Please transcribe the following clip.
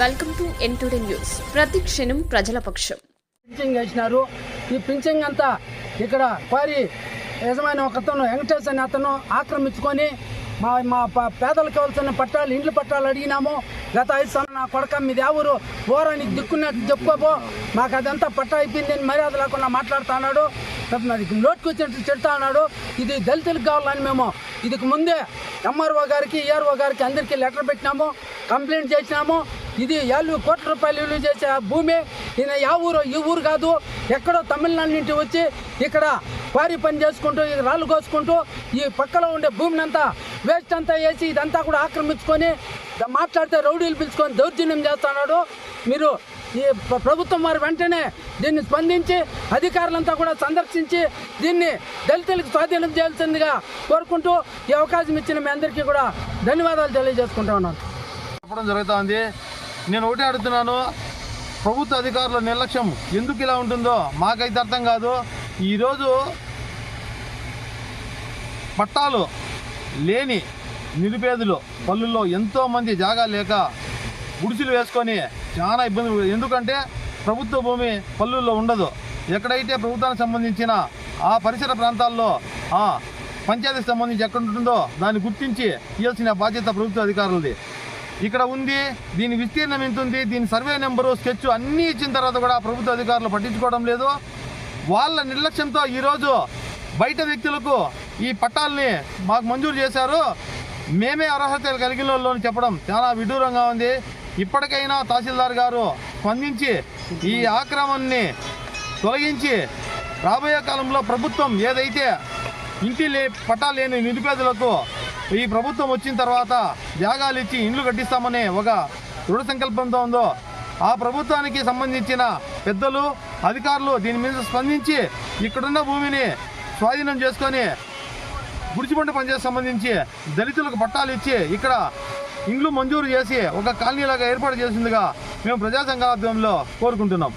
Welcome to ఎన్టుడే news. ప్రతి క్షణం ప్రజల పక్షం. పింఛింగ్ వేసినారు. ఈ పింఛింగ్ అంతా ఇక్కడ క్వారీ యజమాని ఒకతను వెంకటేష్ అని అతను ఆక్రమించుకొని మా పేదలకు కావాల్సిన పట్టాలు ఇండ్ల పట్టాలు అడిగినాము. గత 5 సంవత్సరాలు నా కొడక మీది ఎవరు ఓరానికి దిక్కున్నట్టు చెప్పుకోబో, మాకు అదంతా పట్టా అయిపోయింది అని మర్యాద లేకుండా మాట్లాడుతున్నాడు. నోటికి వచ్చినట్టు చెప్తా ఉన్నాడు. ఇది దళితులకు కావాలని మేము ఇదికి ముందే ఎంఆర్ఓ గారికి ఏఆర్ఓ గారికి అందరికీ లెటర్ పెట్టినాము, కంప్లైంట్ చేసినాము. ఇది 50 కోట్ల రూపాయలు విలువ చేసే భూమి. ఈయన ఈ ఊరు కాదు, ఎక్కడో తమిళనాడు నుండి వచ్చి ఇక్కడ క్వారీ పని చేసుకుంటూ రాళ్ళు కోసుకుంటూ ఈ పక్కలో ఉండే భూమిని అంతా వేస్ట్ అంతా వేసి ఇదంతా కూడా ఆక్రమించుకొని మాట్లాడితే రౌడీలు పిలుచుకొని దౌర్జన్యం చేస్తున్నాడు. మీరు ఈ ప్రభుత్వం వారు వెంటనే దీన్ని స్పందించి అధికారులంతా కూడా సందర్శించి దీన్ని దళితులకు స్వాధీనం చేయాల్సిందిగా కోరుకుంటూ ఈ అవకాశం ఇచ్చిన మీ అందరికీ కూడా ధన్యవాదాలు తెలియజేసుకుంటా ఉన్నాను. చెప్పడం జరుగుతుంది. నేను ఒకటే అడుగుతున్నాను, ప్రభుత్వ అధికారుల నిర్లక్ష్యం ఎందుకు ఇలా ఉంటుందో మాకైతే అర్థం కాదు. ఈరోజు పట్టాలు లేని నిరుపేదలు పల్లెల్లో ఎంతోమంది జాగా లేక గుడిసెలు వేసుకొని చాలా ఇబ్బందులు. ఎందుకంటే ప్రభుత్వ భూమి పల్లెల్లో ఉండదు. ఎక్కడైతే ప్రభుత్వానికి సంబంధించిన ఆ పరిసర ప్రాంతాల్లో ఆ పంచాయతీకి సంబంధించి ఎక్కడ ఉంటుందో దాన్ని గుర్తించి ఇవ్వాల్సిన బాధ్యత ప్రభుత్వ అధికారులది. ఇక్కడ ఉంది. దీని విస్తీర్ణం ఎంత ఉంది, దీని సర్వే నెంబరు, స్కెచ్ అన్నీ ఇచ్చిన తర్వాత కూడా ప్రభుత్వ అధికారులు పట్టించుకోవడం లేదు. వాళ్ళ నిర్లక్ష్యంతో ఈరోజు బయట వ్యక్తులకు ఈ పట్టాలని మాకు మంజూరు చేశారు, మేమే అర్హతలు కలిగిన వాళ్ళు చెప్పడం చాలా విడ్డూరంగా ఉంది. ఇప్పటికైనా తహసీల్దార్ గారు స్పందించి ఈ ఆక్రమణని తొలగించి రాబోయే కాలంలో ప్రభుత్వం ఏదైతే పట్టాలు లేని నిరుపేదలకు ఈ ప్రభుత్వం వచ్చిన తర్వాత జాగాలు ఇచ్చి ఇండ్లు కట్టిస్తామని ఒక దృఢ సంకల్పంతో ఉందో ఆ ప్రభుత్వానికి సంబంధించిన పెద్దలు అధికారులు దీని మీద స్పందించి ఇక్కడున్న భూమిని స్వాధీనం చేసుకొని గుడిచిపంట పంచాయతీ సంబంధించి దళితులకు పట్టాలు ఇచ్చి ఇక్కడ ఇండ్లు మంజూరు చేసి ఒక కాలనీలాగా ఏర్పాటు చేసిందిగా మేము ప్రజా సంఘాల ఆధ్వర్యంలో కోరుకుంటున్నాం.